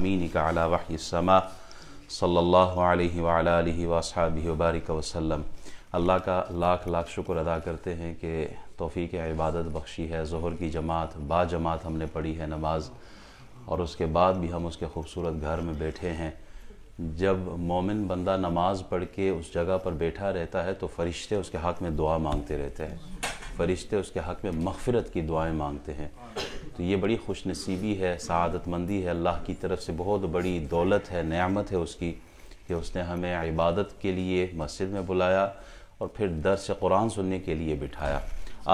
یمینک علی وحی السماء صلی اللہ علیہ وعلی آلہ واصحابہ وبارک وسلم۔ اللہ کا لاکھ لاکھ شکر ادا کرتے ہیں کہ توفیق عبادت بخشی ہے۔ ظہر کی جماعت با جماعت ہم نے پڑھی ہے نماز، اور اس کے بعد بھی ہم اس کے خوبصورت گھر میں بیٹھے ہیں۔ جب مومن بندہ نماز پڑھ کے اس جگہ پر بیٹھا رہتا ہے تو فرشتے اس کے حق میں دعا مانگتے رہتے ہیں، فرشتے اس کے حق میں مغفرت کی دعائیں مانگتے ہیں۔ تو یہ بڑی خوش نصیبی ہے، سعادت مندی ہے، اللہ کی طرف سے بہت بڑی دولت ہے، نعمت ہے اس کی کہ اس نے ہمیں عبادت کے لیے مسجد میں بلایا اور پھر درس قرآن سننے کے لیے بٹھایا۔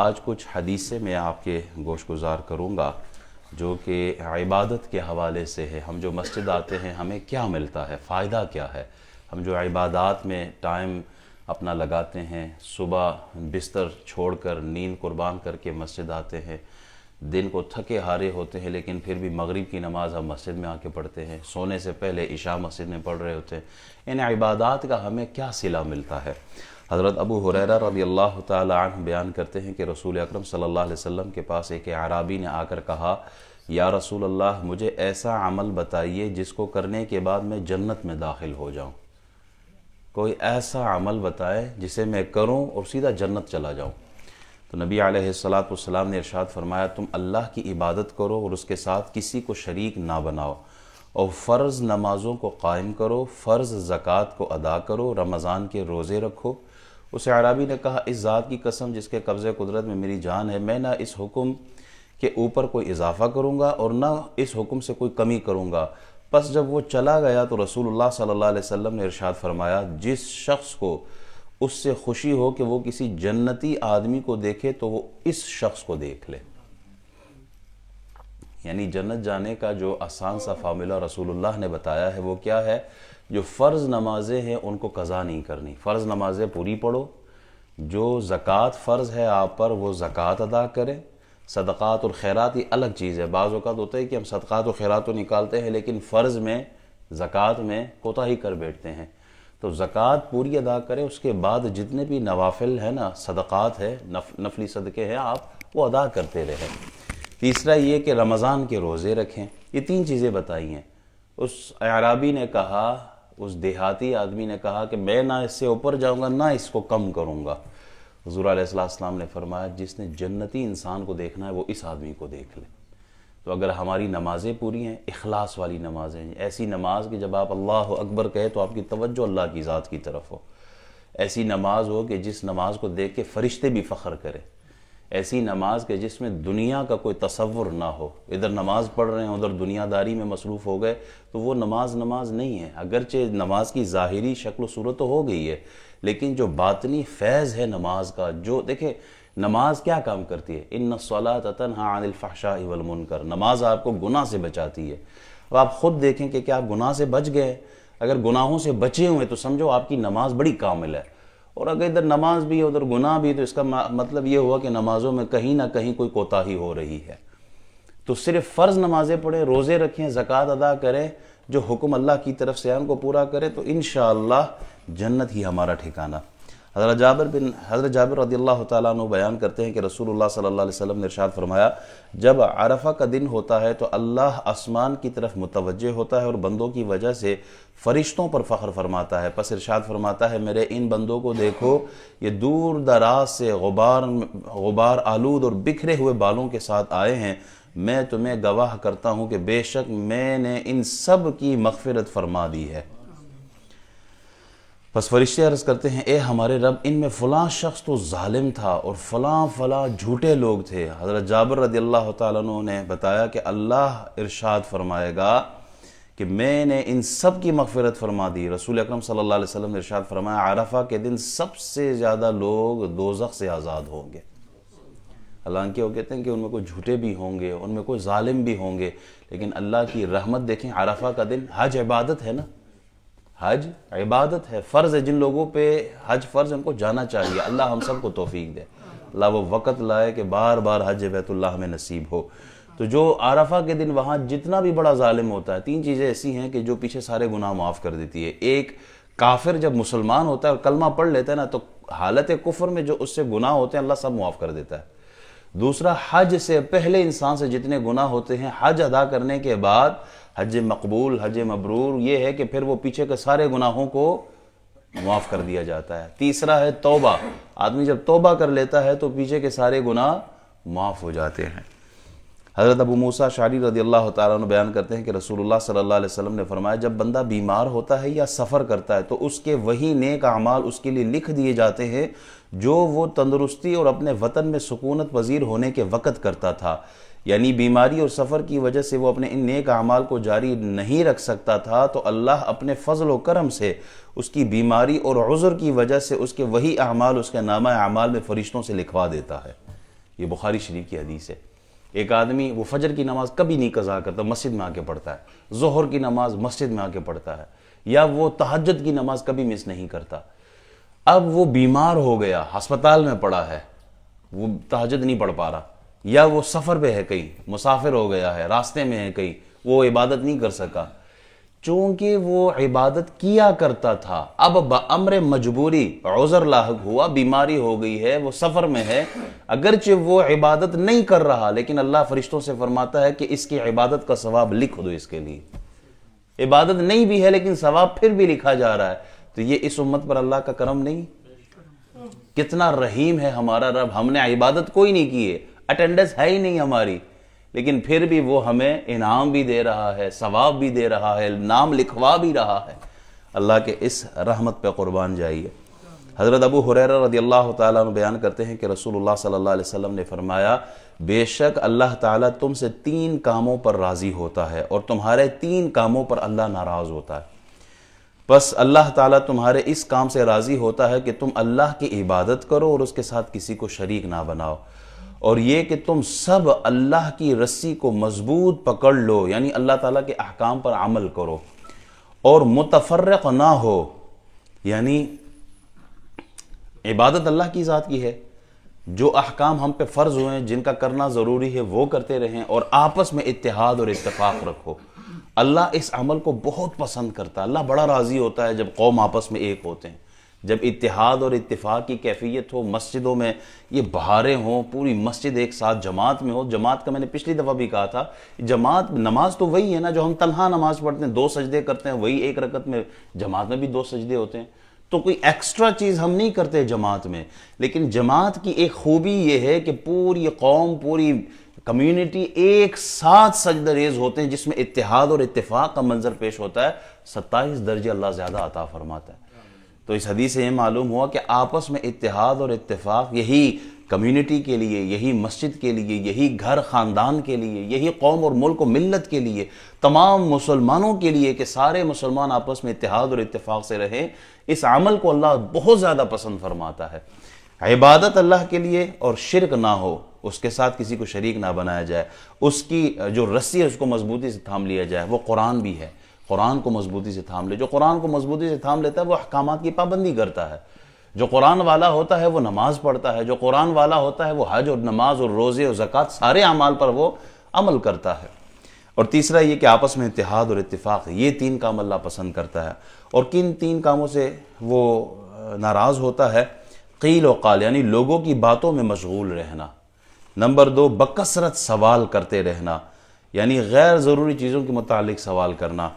آج کچھ حدیثیں میں آپ کے گوش گزار کروں گا جو کہ عبادت کے حوالے سے ہے۔ ہم جو مسجد آتے ہیں ہمیں کیا ملتا ہے، فائدہ کیا ہے؟ ہم جو عبادات میں ٹائم اپنا لگاتے ہیں، صبح بستر چھوڑ کر نیند قربان کر کے مسجد آتے ہیں، دن کو تھکے ہارے ہوتے ہیں لیکن پھر بھی مغرب کی نماز ہم مسجد میں آ کے پڑھتے ہیں، سونے سے پہلے عشاء مسجد میں پڑھ رہے ہوتے ہیں۔ ان عبادات کا ہمیں کیا صلہ ملتا ہے؟ حضرت ابو ہریرہ رضی اللہ تعالی عنہ بیان کرتے ہیں کہ رسول اکرم صلی اللہ علیہ وسلم کے پاس ایک اعرابی نے آ کر کہا، یا رسول اللہ مجھے ایسا عمل بتائیے جس کو کرنے کے بعد میں جنت میں داخل ہو جاؤں۔ کوئی ایسا عمل بتائے جسے میں کروں اور سیدھا جنت چلا جاؤں۔ تو نبی علیہ السلام نے ارشاد فرمایا، تم اللہ کی عبادت کرو اور اس کے ساتھ کسی کو شریک نہ بناؤ، اور فرض نمازوں کو قائم کرو، فرض زکوٰۃ کو ادا کرو، رمضان کے روزے رکھو۔ اس اعرابی نے کہا، اس ذات کی قسم جس کے قبضے قدرت میں میری جان ہے، میں نہ اس حکم کے اوپر کوئی اضافہ کروں گا اور نہ اس حکم سے کوئی کمی کروں گا۔ پس جب وہ چلا گیا تو رسول اللہ صلی اللہ علیہ وسلم نے ارشاد فرمایا، جس شخص کو اس سے خوشی ہو کہ وہ کسی جنتی آدمی کو دیکھے تو وہ اس شخص کو دیکھ لے۔ یعنی جنت جانے کا جو آسان سا فارمولہ رسول اللہ نے بتایا ہے وہ کیا ہے؟ جو فرض نمازیں ہیں ان کو قضا نہیں کرنی، فرض نمازیں پوری پڑھو، جو زکوٰۃ فرض ہے آپ پر وہ زکوٰۃ ادا کریں۔ صدقات اور خیرات یہ الگ چیز ہے، بعض اوقات ہوتا ہے کہ ہم صدقات و خیرات تو نکالتے ہیں لیکن فرض میں زکوٰۃ میں کوتاہی کر بیٹھتے ہیں، تو زکوٰۃ پوری ادا کریں۔ اس کے بعد جتنے بھی نوافل ہیں نا، صدقات ہے، نفلی صدقے ہیں، آپ وہ ادا کرتے رہیں۔ تیسرا یہ کہ رمضان کے روزے رکھیں۔ یہ تین چیزیں بتائی ہیں۔ اس اعرابی نے کہا، اس دیہاتی آدمی نے کہا کہ میں نہ اس سے اوپر جاؤں گا نہ اس کو کم کروں گا۔ حضور علیہ السلام نے فرمایا، جس نے جنتی انسان کو دیکھنا ہے وہ اس آدمی کو دیکھ لے۔ تو اگر ہماری نمازیں پوری ہیں، اخلاص والی نمازیں ہیں، ایسی نماز کہ جب آپ اللہ اکبر کہے تو آپ کی توجہ اللہ کی ذات کی طرف ہو، ایسی نماز ہو کہ جس نماز کو دیکھ کے فرشتے بھی فخر کریں، ایسی نماز کہ جس میں دنیا کا کوئی تصور نہ ہو، ادھر نماز پڑھ رہے ہیں ادھر دنیا داری میں مصروف ہو گئے تو وہ نماز نہیں ہے۔ اگرچہ نماز کی ظاہری شکل و صورت تو ہو گئی ہے لیکن جو باطنی فیض ہے نماز کا، جو دیکھیں نماز کیا کام کرتی ہے، ان الصلاۃ تنہی عن الفحشاء والمنکر، نماز آپ کو گناہ سے بچاتی ہے۔ اب آپ خود دیکھیں کہ کیا آپ گناہ سے بچ گئے؟ اگر گناہوں سے بچے ہوئے تو سمجھو آپ کی نماز بڑی کامل ہے، اور اگر ادھر نماز بھی ہے ادھر گناہ بھی تو اس کا مطلب یہ ہوا کہ نمازوں میں کہیں نہ کہیں کوئی کوتاہی ہو رہی ہے۔ تو صرف فرض نمازیں پڑھیں، روزے رکھیں، زکوٰۃ ادا کریں، جو حکم اللہ کی طرف سے ان کو پورا کریں تو انشاءاللہ جنت ہی ہمارا ٹھکانہ۔ حضرت جابر رضی اللہ تعالیٰ عنہ بیان کرتے ہیں کہ رسول اللہ صلی اللہ علیہ وسلم نے ارشاد فرمایا، جب عرفہ کا دن ہوتا ہے تو اللہ آسمان کی طرف متوجہ ہوتا ہے اور بندوں کی وجہ سے فرشتوں پر فخر فرماتا ہے، پس ارشاد فرماتا ہے، میرے ان بندوں کو دیکھو، یہ دور دراز سے غبار آلود اور بکھرے ہوئے بالوں کے ساتھ آئے ہیں، میں تمہیں گواہ کرتا ہوں کہ بے شک میں نے ان سب کی مغفرت فرما دی ہے۔ پس فرشتے عرض کرتے ہیں، اے ہمارے رب، ان میں فلاں شخص تو ظالم تھا اور فلاں جھوٹے لوگ تھے۔ حضرت جابر رضی اللہ تعالیٰ عنہ نے بتایا کہ اللہ ارشاد فرمائے گا کہ میں نے ان سب کی مغفرت فرما دی۔ رسول اکرم صلی اللہ علیہ وسلم نے ارشاد فرمایا، عرفہ کے دن سب سے زیادہ لوگ دوزخ سے آزاد ہوں گے۔ حالانکہ وہ کہتے ہیں کہ ان میں کوئی جھوٹے بھی ہوں گے، ان میں کوئی ظالم بھی ہوں گے، لیکن اللہ کی رحمت دیکھیں، عرفہ کا دن حج عبادت ہے نا، حج عبادت ہے، فرض ہے، جن لوگوں پہ حج فرض ہے ان کو جانا چاہیے۔ اللہ ہم سب کو توفیق دے، اللہ وہ وقت لائے کہ بار بار حج بیت اللہ ہمیں نصیب ہو۔ تو جو عرفہ کے دن وہاں جتنا بھی بڑا ظالم ہوتا ہے، تین چیزیں ایسی ہیں کہ جو پیچھے سارے گناہ معاف کر دیتی ہے۔ ایک، کافر جب مسلمان ہوتا ہے اور کلمہ پڑھ لیتا ہے نا تو حالت کفر میں جو اس سے گناہ ہوتے ہیں اللہ سب معاف کر دیتا ہے۔ دوسرا، حج سے پہلے انسان سے جتنے گناہ ہوتے ہیں حج ادا کرنے کے بعد حج مقبول، حج مبرور یہ ہے کہ پھر وہ پیچھے کے سارے گناہوں کو معاف کر دیا جاتا ہے۔ تیسرا ہے توبہ، آدمی جب توبہ کر لیتا ہے تو پیچھے کے سارے گناہ معاف ہو جاتے ہیں۔ حضرت ابو موسیٰ اشعری رضی اللہ تعالیٰ عنہ بیان کرتے ہیں کہ رسول اللہ صلی اللہ علیہ وسلم نے فرمایا جب بندہ بیمار ہوتا ہے یا سفر کرتا ہے تو اس کے وہی نیک اعمال اس کے لیے لکھ دیے جاتے ہیں جو وہ تندرستی اور اپنے وطن میں سکونت پذیر ہونے کے وقت کرتا تھا، یعنی بیماری اور سفر کی وجہ سے وہ اپنے ان نیک اعمال کو جاری نہیں رکھ سکتا تھا تو اللہ اپنے فضل و کرم سے اس کی بیماری اور عذر کی وجہ سے اس کے وہی اعمال اس کے نامہ اعمال میں فرشتوں سے لکھوا دیتا ہے۔ یہ بخاری شریف کی حدیث ہے۔ ایک آدمی وہ فجر کی نماز کبھی نہیں قضا کرتا، مسجد میں آ کے پڑھتا ہے، ظہر کی نماز مسجد میں آ کے پڑھتا ہے، یا وہ تہجد کی نماز کبھی مس نہیں کرتا، اب وہ بیمار ہو گیا، ہسپتال میں پڑا ہے، وہ تہجد نہیں پڑھ پا رہا، یا وہ سفر پہ ہے کہیں، مسافر ہو گیا ہے، راستے میں ہے کہیں، وہ عبادت نہیں کر سکا، چونکہ وہ عبادت کیا کرتا تھا، اب بامر مجبوری عذر لاحق ہوا، بیماری ہو گئی ہے، وہ سفر میں ہے، اگرچہ وہ عبادت نہیں کر رہا لیکن اللہ فرشتوں سے فرماتا ہے کہ اس کی عبادت کا ثواب لکھ دو، اس کے لیے عبادت نہیں بھی ہے لیکن ثواب پھر بھی لکھا جا رہا ہے۔ تو یہ اس امت پر اللہ کا کرم نہیں؟ کتنا رحیم ہے ہمارا رب، ہم نے عبادت کوئی نہیں کی ہے، اٹینڈنس ہے ہی نہیں ہماری، لیکن پھر بھی وہ ہمیں انعام بھی دے رہا ہے، ثواب بھی دے رہا ہے، نام لکھوا بھی رہا ہے۔ اللہ کے اس رحمت پہ قربان جائیے۔ حضرت ابو ہریرہ رضی اللہ تعالیٰ عنہ بیان کرتے ہیں کہ رسول اللہ صلی اللہ علیہ وسلم نے فرمایا بے شک اللہ تعالیٰ تم سے 3 کاموں پر راضی ہوتا ہے اور تمہارے 3 کاموں پر اللہ ناراض ہوتا ہے۔ بس اللہ تعالیٰ تمہارے اس کام سے راضی ہوتا ہے کہ تم اللہ کی عبادت کرو اور اس کے ساتھ کسی کو شریک نہ بناؤ، اور یہ کہ تم سب اللہ کی رسی کو مضبوط پکڑ لو، یعنی اللہ تعالیٰ کے احکام پر عمل کرو اور متفرق نہ ہو، یعنی عبادت اللہ کی ذات کی ہے، جو احکام ہم پہ فرض ہوئے ہیں جن کا کرنا ضروری ہے وہ کرتے رہیں، اور آپس میں اتحاد اور اتفاق رکھو۔ اللہ اس عمل کو بہت پسند کرتا ہے، اللہ بڑا راضی ہوتا ہے جب قوم آپس میں ایک ہوتے ہیں، جب اتحاد اور اتفاق کی کیفیت ہو، مسجدوں میں یہ بہاریں ہوں، پوری مسجد ایک ساتھ جماعت میں ہو۔ جماعت کا میں نے پچھلی دفعہ بھی کہا تھا، جماعت نماز تو وہی ہے نا جو ہم تنہا نماز پڑھتے ہیں، 2 سجدے کرتے ہیں، وہی ایک رکعت میں، جماعت میں بھی 2 سجدے ہوتے ہیں، تو کوئی ایکسٹرا چیز ہم نہیں کرتے جماعت میں۔ لیکن جماعت کی ایک خوبی یہ ہے کہ پوری قوم، پوری کمیونٹی ایک ساتھ سجدہ ریز ہوتے ہیں، جس میں اتحاد اور اتفاق کا منظر پیش ہوتا ہے، 27 درجے اللہ زیادہ عطا فرماتا ہے۔ تو اس حدیث سے یہ معلوم ہوا کہ آپس میں اتحاد اور اتفاق یہی کمیونٹی کے لیے، یہی مسجد کے لیے، یہی گھر خاندان کے لیے، یہی قوم اور ملک و ملت کے لیے، تمام مسلمانوں کے لیے کہ سارے مسلمان آپس میں اتحاد اور اتفاق سے رہیں، اس عمل کو اللہ بہت زیادہ پسند فرماتا ہے۔ عبادت اللہ کے لیے اور شرک نہ ہو، اس کے ساتھ کسی کو شریک نہ بنایا جائے، اس کی جو رسی ہے اس کو مضبوطی سے تھام لیا جائے، وہ قرآن بھی ہے، قرآن کو مضبوطی سے تھام لے، جو قرآن کو مضبوطی سے تھام لیتا ہے وہ احکامات کی پابندی کرتا ہے، جو قرآن والا ہوتا ہے وہ نماز پڑھتا ہے، جو قرآن والا ہوتا ہے وہ حج اور نماز اور روزے اور زکوٰۃ سارے اعمال پر وہ عمل کرتا ہے۔ اور تیسرا یہ کہ آپس میں اتحاد اور اتفاق، یہ 3 کام اللہ پسند کرتا ہے۔ اور کن 3 کاموں سے وہ ناراض ہوتا ہے؟ قیل و قال، یعنی لوگوں کی باتوں میں مشغول رہنا۔ نمبر 2، بکثرت سوال کرتے رہنا، یعنی غیر ضروری چیزوں کے متعلق سوال کرنا۔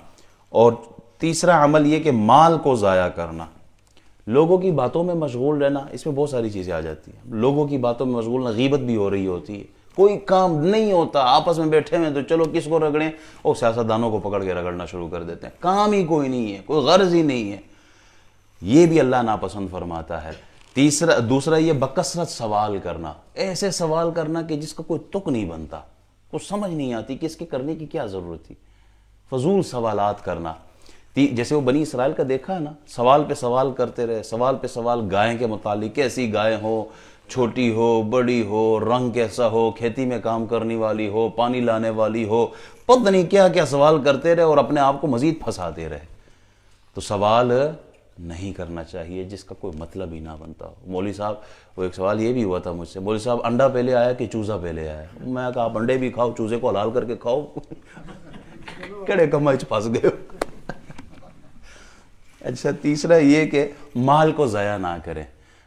اور تیسرا عمل یہ کہ مال کو ضائع کرنا۔ لوگوں کی باتوں میں مشغول رہنا، اس میں بہت ساری چیزیں آ جاتی ہیں۔ لوگوں کی باتوں میں مشغول رہنا، غیبت بھی ہو رہی ہوتی ہے، کوئی کام نہیں ہوتا، آپس میں بیٹھے ہوئے تو چلو کس کو رگڑیں، اور سیاستدانوں کو پکڑ کے رگڑنا شروع کر دیتے ہیں، کام ہی کوئی نہیں ہے، کوئی غرض ہی نہیں ہے، یہ بھی اللہ ناپسند فرماتا ہے۔ دوسرا یہ بکثرت سوال کرنا، ایسے سوال کرنا کہ جس کا کوئی تک نہیں بنتا، کچھ سمجھ نہیں آتی کہ اس کے کرنے کی کیا ضرورت تھی، فضول سوالات کرنا۔ جیسے وہ بنی اسرائیل کا دیکھا ہے نا، سوال پہ سوال کرتے رہے، سوال پہ سوال گائے کے متعلق، کیسی گائے ہو، چھوٹی ہو بڑی ہو، رنگ کیسا ہو، کھیتی میں کام کرنے والی ہو، پانی لانے والی ہو، پتہ نہیں کیا کیا سوال کرتے رہے اور اپنے آپ کو مزید پھنساتے رہے۔ تو سوال نہیں کرنا چاہیے جس کا کوئی مطلب ہی نہ بنتا ہو۔ مولوی صاحب، وہ ایک سوال یہ بھی ہوا تھا مجھ سے، مولوی صاحب انڈا پہلے آیا کہ چوزا پہلے آیا؟ میں کہا آپ انڈے بھی کھاؤ، چوزے کو حلال کر کے کھاؤ، کڑے کمائے پھنس گئے ہو۔ اچھا، تیسرا یہ کہ مال کو ضائع نہ کریں۔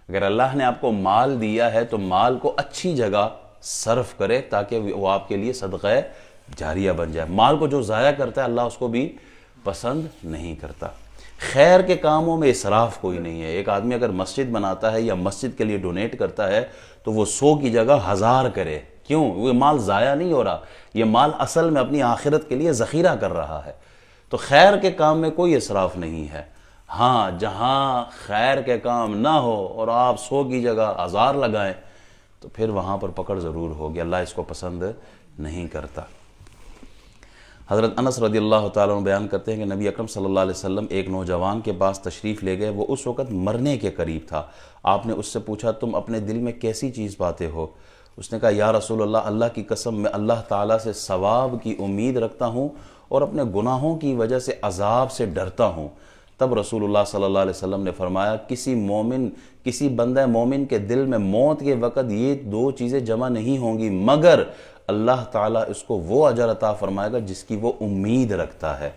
اگر اللہ نے آپ کو مال دیا ہے تو مال کو اچھی جگہ صرف کرے تاکہ وہ آپ کے لیے صدقہ جاریہ بن جائے۔ مال کو جو ضائع کرتا ہے اللہ اس کو بھی پسند نہیں کرتا۔ خیر کے کاموں میں اسراف کوئی نہیں ہے۔ ایک آدمی اگر مسجد بناتا ہے یا مسجد کے لیے ڈونیٹ کرتا ہے تو وہ 100 کی جگہ 1000 کرے۔ کیوں؟ وہ مال ضائع نہیں ہو رہا، یہ مال اصل میں اپنی آخرت کے لیے ذخیرہ کر رہا ہے۔ تو خیر کے کام میں کوئی اسراف نہیں ہے۔ ہاں جہاں خیر کے کام نہ ہو اور آپ 100 کی جگہ 1000 لگائیں تو پھر وہاں پر پکڑ ضرور ہوگی، اللہ اس کو پسند نہیں کرتا۔ حضرت انس رضی اللہ تعالیٰ عنہ بیان کرتے ہیں کہ نبی اکرم صلی اللہ علیہ وسلم ایک نوجوان کے پاس تشریف لے گئے، وہ اس وقت مرنے کے قریب تھا۔ آپ نے اس سے پوچھا تم اپنے دل میں کیسی چیز پاتے ہو؟ اس نے کہا یا رسول اللہ، اللہ کی قسم میں اللہ تعالیٰ سے ثواب کی امید رکھتا ہوں اور اپنے گناہوں کی وجہ سے عذاب سے ڈرتا ہوں۔ تب رسول اللہ صلی اللہ علیہ وسلم نے فرمایا کسی بندہ مومن کے دل میں موت کے وقت یہ 2 چیزیں جمع نہیں ہوں گی مگر اللہ تعالیٰ اس کو وہ اجر عطا فرمائے گا جس کی وہ امید رکھتا ہے،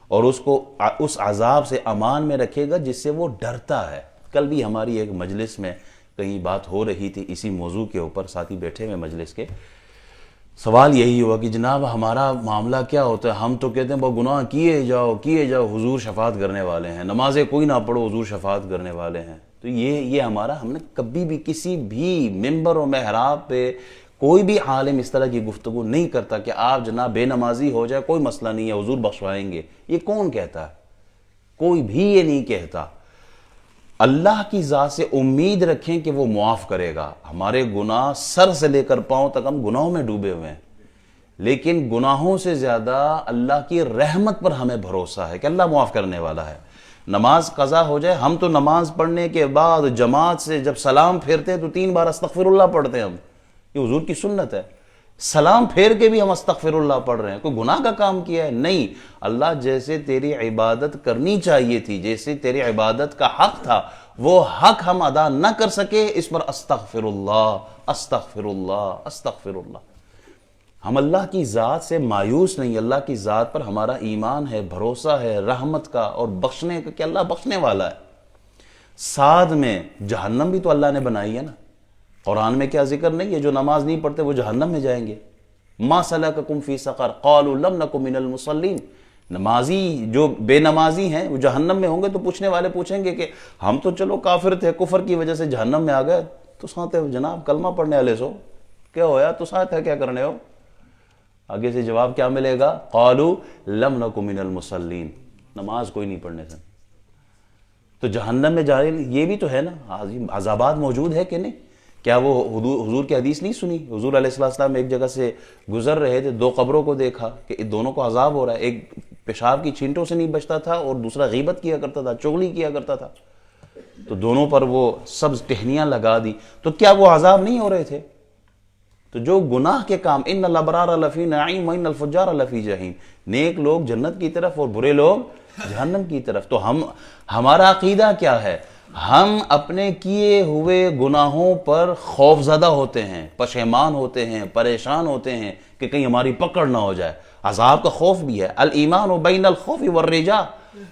اور اس کو اس عذاب سے امان میں رکھے گا جس سے وہ ڈرتا ہے۔ کل بھی ہماری ایک مجلس میں کہیں بات ہو رہی تھی اسی موضوع کے اوپر، ساتھی بیٹھے ہوئے مجلس کے، سوال یہی ہوا کہ جناب ہمارا معاملہ کیا ہوتا ہے؟ ہم تو کہتے ہیں وہ گناہ کیے جاؤ، حضور شفاعت کرنے والے ہیں، نمازیں کوئی نہ پڑھو حضور شفاعت کرنے والے ہیں۔ تو یہ ہم نے کبھی بھی کسی بھی ممبر و محراب پہ کوئی بھی عالم اس طرح کی گفتگو نہیں کرتا کہ آپ جناب بے نمازی ہو جائے کوئی مسئلہ نہیں ہے حضور بخشوائیں گے۔ یہ کون کہتا ہے؟ کوئی بھی یہ نہیں کہتا۔ اللہ کی ذات سے امید رکھیں کہ وہ معاف کرے گا۔ ہمارے گناہ سر سے لے کر پاؤں تک ہم گناہوں میں ڈوبے ہوئے ہیں، لیکن گناہوں سے زیادہ اللہ کی رحمت پر ہمیں بھروسہ ہے کہ اللہ معاف کرنے والا ہے۔ نماز قضا ہو جائے، ہم تو نماز پڑھنے کے بعد جماعت سے جب سلام پھیرتے ہیں تو 3 بار استغفر اللہ پڑھتے ہیں ہم، یہ حضور کی سنت ہے۔ سلام پھیر کے بھی ہم استغفر اللہ پڑھ رہے ہیں، کوئی گناہ کا کام کیا ہے؟ نہیں۔ اللہ جیسے تیری عبادت کرنی چاہیے تھی، جیسے تیری عبادت کا حق تھا، وہ حق ہم ادا نہ کر سکے، اس پر استغفر اللہ استغفر اللہ استغفر اللہ۔ ہم اللہ کی ذات سے مایوس نہیں، اللہ کی ذات پر ہمارا ایمان ہے، بھروسہ ہے رحمت کا اور بخشنے کا کہ اللہ بخشنے والا ہے۔ ساتھ میں جہنم بھی تو اللہ نے بنائی ہے نا۔ قرآن میں کیا ذکر نہیں ہے جو نماز نہیں پڑھتے وہ جہنم میں جائیں گے؟ ما سلککم فی سقر قالوا لم نک من المصلین۔ نمازی جو بے نمازی ہیں وہ جہنم میں ہوں گے تو پوچھنے والے پوچھیں گے کہ ہم تو چلو کافر تھے، کفر کی وجہ سے جہنم میں آ گئے، تو ساتھ ہے جناب کلمہ پڑھنے والے سو کیا ہویا، تو ساتھ ہے کیا کرنے ہو؟ آگے سے جواب کیا ملے گا؟ قالوا لم نک من المصلین، نماز کوئی نہیں پڑھنے سے تو جہنم میں جا رہے۔ یہ بھی تو ہے نا، عذابات موجود ہے کہ نہیں؟ کیا وہ حضور کی حدیث نہیں سنی؟ حضور علیہ السلام ایک جگہ سے گزر رہے تھے، 2 قبروں کو دیکھا کہ دونوں کو عذاب ہو رہا ہے، ایک پیشاب کی چھینٹوں سے نہیں بچتا تھا اور دوسرا غیبت کیا کرتا تھا، چغلی کیا کرتا تھا، تو دونوں پر وہ سبز ٹہنیاں لگا دی، تو کیا وہ عذاب نہیں ہو رہے تھے؟ تو جو گناہ کے کام، ان الابرار لفی نعیم وان الفجار لفی جحیم، نیک لوگ جنت کی طرف اور برے لوگ جہنم کی طرف۔ تو ہمارا عقیدہ کیا ہے؟ ہم اپنے کیے ہوئے گناہوں پر خوف زدہ ہوتے ہیں، پشیمان ہوتے ہیں، پریشان ہوتے ہیں کہ کہیں ہماری پکڑ نہ ہو جائے۔ عذاب کا خوف بھی ہے۔ الایمان بین الخوف والرجاء۔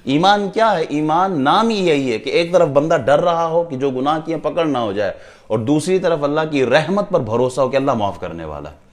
ایمان کیا ہے؟ ایمان نام ہی یہی ہے کہ ایک طرف بندہ ڈر رہا ہو کہ جو گناہ کیے پکڑ نہ ہو جائے، اور دوسری طرف اللہ کی رحمت پر بھروسہ ہو کہ اللہ معاف کرنے والا ہے۔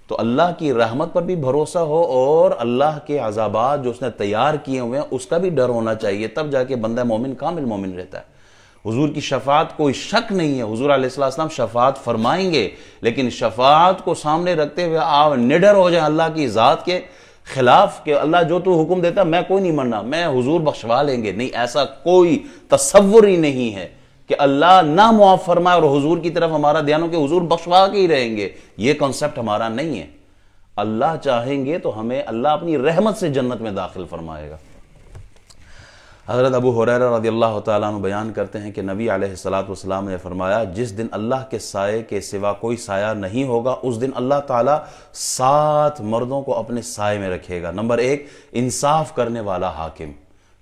تو اللہ کی رحمت پر بھی بھروسہ ہو اور اللہ کے عذابات جو اس نے تیار کیے ہوئے ہیں اس کا بھی ڈر ہونا چاہیے، تب جا کے بندہ مومن کامل مومن رہتا ہے۔ حضور کی شفاعت کوئی شک نہیں ہے، حضور علیہ السلام شفاعت فرمائیں گے، لیکن شفاعت کو سامنے رکھتے ہوئے آپ نڈر ہو جائیں اللہ کی ذات کے خلاف کہ اللہ جو تو حکم دیتا میں کوئی نہیں مننا، میں حضور بخشوا لیں گے، نہیں، ایسا کوئی تصور ہی نہیں ہے کہ اللہ نہ معاف فرمائے اور حضور کی طرف ہمارا دھیان ہو کہ حضور بخشوا کے ہی رہیں گے، یہ کنسپٹ ہمارا نہیں ہے۔ اللہ چاہیں گے تو ہمیں اللہ اپنی رحمت سے جنت میں داخل فرمائے گا۔ حضرت ابو ہریرہ رضی اللہ تعالیٰ عنہ بیان کرتے ہیں کہ نبی علیہ السلام نے فرمایا جس دن اللہ کے سائے کے سوا کوئی سایہ نہیں ہوگا اس دن اللہ تعالیٰ 7 مردوں کو اپنے سائے میں رکھے گا۔ نمبر 1، انصاف کرنے والا حاکم،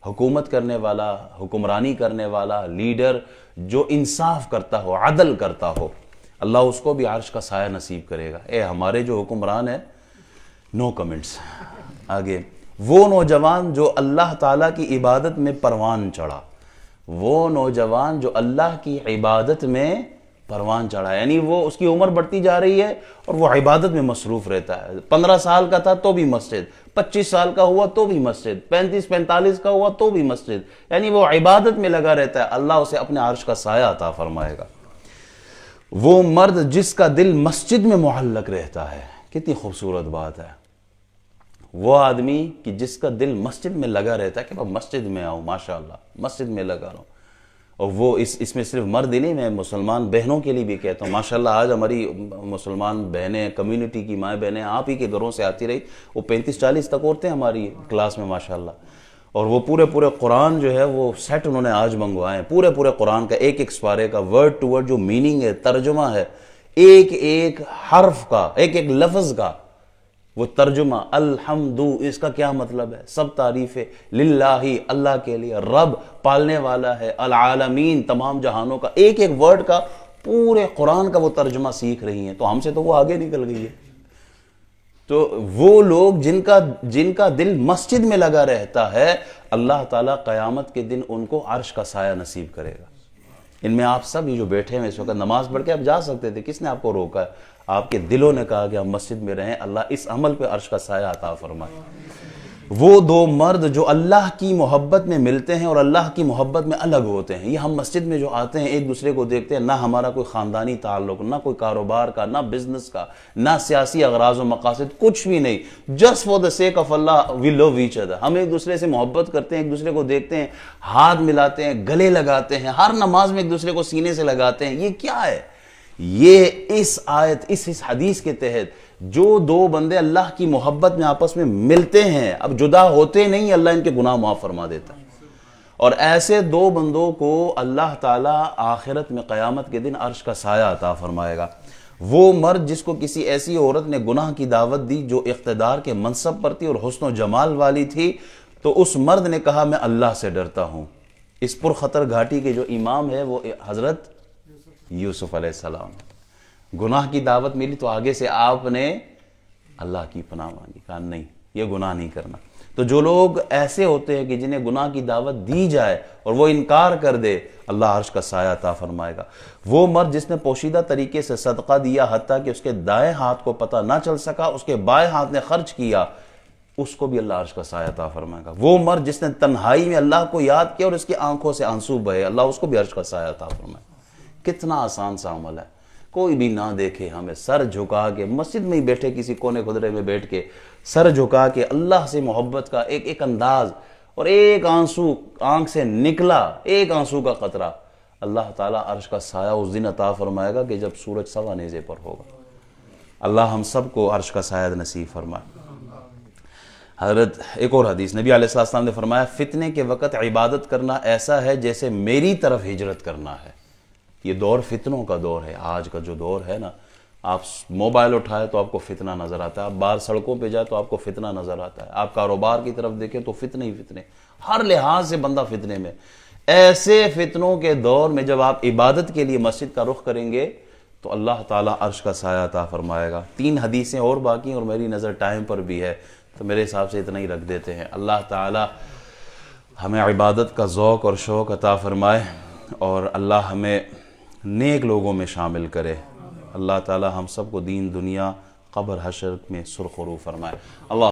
حکومت کرنے والا، حکمرانی کرنے والا، لیڈر جو انصاف کرتا ہو، عدل کرتا ہو، اللہ اس کو بھی عرش کا سایہ نصیب کرے گا۔ ہمارے جو حکمران ہیں نو کمنٹس۔ آگے، وہ نوجوان جو اللہ تعالیٰ کی عبادت میں پروان چڑھا، وہ نوجوان جو اللہ کی عبادت میں پروان چڑھا ہے، یعنی وہ اس کی عمر بڑھتی جا رہی ہے اور وہ عبادت میں مصروف رہتا ہے۔ 15 سال کا تھا تو بھی مسجد، 25 سال کا ہوا تو بھی مسجد، 35-45 کا ہوا تو بھی مسجد، یعنی وہ عبادت میں لگا رہتا ہے، اللہ اسے اپنے عرش کا سایہ عطا فرمائے گا۔ وہ مرد جس کا دل مسجد میں معلق رہتا ہے، کتنی خوبصورت بات ہے، وہ آدمی کہ جس کا دل مسجد میں لگا رہتا ہے کہ میں مسجد میں آؤں، ماشاءاللہ مسجد میں لگا رہوں۔ اور وہ اس میں صرف مرد ہی نہیں، میں مسلمان بہنوں کے لیے بھی کہتا ہوں، ماشاءاللہ آج ہماری مسلمان بہنیں، کمیونٹی کی مائیں بہنیں آپ ہی کے گھروں سے آتی رہی، وہ 35-40 تک عورتیں ہماری کلاس میں ماشاءاللہ، اور وہ پورے قرآن جو ہے وہ سیٹ انہوں نے آج منگوائے ہیں، پورے قرآن کا ایک سپارے کا ورڈ ٹو ورڈ جو میننگ ہے، ترجمہ ہے، ایک حرف کا، ایک لفظ کا وہ ترجمہ۔ الحمد، اس کا کیا مطلب ہے؟ سب تعریفیں للہ، اللہ کے لیے، رب پالنے والا ہے، العالمین تمام جہانوں کا، ایک ورڈ کا پورے قرآن کا وہ ترجمہ سیکھ رہی ہیں، تو ہم سے تو وہ آگے نکل گئی ہے۔ تو وہ لوگ جن کا دل مسجد میں لگا رہتا ہے، اللہ تعالیٰ قیامت کے دن ان کو عرش کا سایہ نصیب کرے گا۔ ان میں آپ سب یہ جو بیٹھے ہیں اس وقت، نماز پڑھ کے آپ جا سکتے تھے، کس نے آپ کو روکا ہے؟ آپ کے دلوں نے کہا کہ ہم مسجد میں رہیں، اللہ اس عمل پہ عرش کا سایہ عطا فرمائے۔ وہ دو مرد جو اللہ کی محبت میں ملتے ہیں اور اللہ کی محبت میں الگ ہوتے ہیں، یہ ہم مسجد میں جو آتے ہیں ایک دوسرے کو دیکھتے ہیں، نہ ہمارا کوئی خاندانی تعلق، نہ کوئی کاروبار کا، نہ بزنس کا، نہ سیاسی اغراض و مقاصد، کچھ بھی نہیں، just for the sake of Allah we love each other, ہم ایک دوسرے سے محبت کرتے ہیں، ایک دوسرے کو دیکھتے ہیں، ہاتھ ملاتے ہیں، گلے لگاتے ہیں، ہر نماز میں ایک دوسرے کو سینے سے لگاتے ہیں۔ یہ کیا ہے؟ یہ اس آیت، اس حدیث کے تحت جو دو بندے اللہ کی محبت میں آپس میں ملتے ہیں، اب جدا ہوتے نہیں، اللہ ان کے گناہ معاف فرما دیتا ہے، اور ایسے دو بندوں کو اللہ تعالیٰ آخرت میں قیامت کے دن عرش کا سایہ عطا فرمائے گا۔ وہ مرد جس کو کسی ایسی عورت نے گناہ کی دعوت دی جو اقتدار کے منصب پر تھی اور حسن و جمال والی تھی، تو اس مرد نے کہا میں اللہ سے ڈرتا ہوں۔ اس پرخطر گھاٹی کے جو امام ہے وہ حضرت یوسف علیہ السلام، گناہ کی دعوت ملی تو آگے سے آپ نے اللہ کی پناہ مانگی، کہا نہیں یہ گناہ نہیں کرنا۔ تو جو لوگ ایسے ہوتے ہیں کہ جنہیں گناہ کی دعوت دی جائے اور وہ انکار کر دے، اللہ عرش کا سایہ عطا فرمائے گا۔ وہ مرد جس نے پوشیدہ طریقے سے صدقہ دیا حتیٰ کہ اس کے دائیں ہاتھ کو پتہ نہ چل سکا، اس کے بائیں ہاتھ نے خرچ کیا، اس کو بھی اللہ عرش کا سایہ عطا فرمائے گا۔ وہ مرد جس نے تنہائی میں اللہ کو یاد کیا اور اس کی آنکھوں سے آنسو بہے، اللہ اس کو بھی عرش کا سایہ عطا فرمائے گا۔ کتنا آسان سا عمل ہے، کوئی بھی نہ دیکھے، ہمیں سر جھکا کے مسجد میں ہی بیٹھے کسی کونے خدرے میں بیٹھ کے سر جھکا کے اللہ سے محبت کا ایک انداز، اور ایک آنسو آنکھ سے نکلا، ایک آنسو کا قطرہ، اللہ تعالیٰ عرش کا سایہ اس دن عطا فرمائے گا کہ جب سورج سوا نیزے پر ہوگا۔ اللہ ہم سب کو عرش کا سایہ نصیب فرمائے۔ حضرت ایک اور حدیث، نبی علیہ السلام نے فرمایا فتنے کے وقت عبادت کرنا ایسا ہے جیسے میری طرف ہجرت کرنا ہے۔ یہ دور فتنوں کا دور ہے، آج کا جو دور ہے نا، آپ موبائل اٹھائے تو آپ کو فتنہ نظر آتا ہے، آپ باہر سڑکوں پہ جائے تو آپ کو فتنہ نظر آتا ہے، آپ کاروبار کی طرف دیکھیں تو فتنے ہی فتنے، ہر لحاظ سے بندہ فتنے میں۔ ایسے فتنوں کے دور میں جب آپ عبادت کے لیے مسجد کا رخ کریں گے تو اللہ تعالیٰ عرش کا سایہ عطا فرمائے گا۔ 3 حدیثیں اور باقی اور میری نظر ٹائم پر بھی ہے، تو میرے حساب سے اتنا ہی رکھ دیتے ہیں۔ اللہ تعالیٰ ہمیں عبادت کا ذوق اور شوق عطا فرمائے، اور اللہ ہمیں نیک لوگوں میں شامل کرے۔ اللہ تعالیٰ ہم سب کو دین، دنیا، قبر، حشر میں سرخرو فرمائے۔ اللہ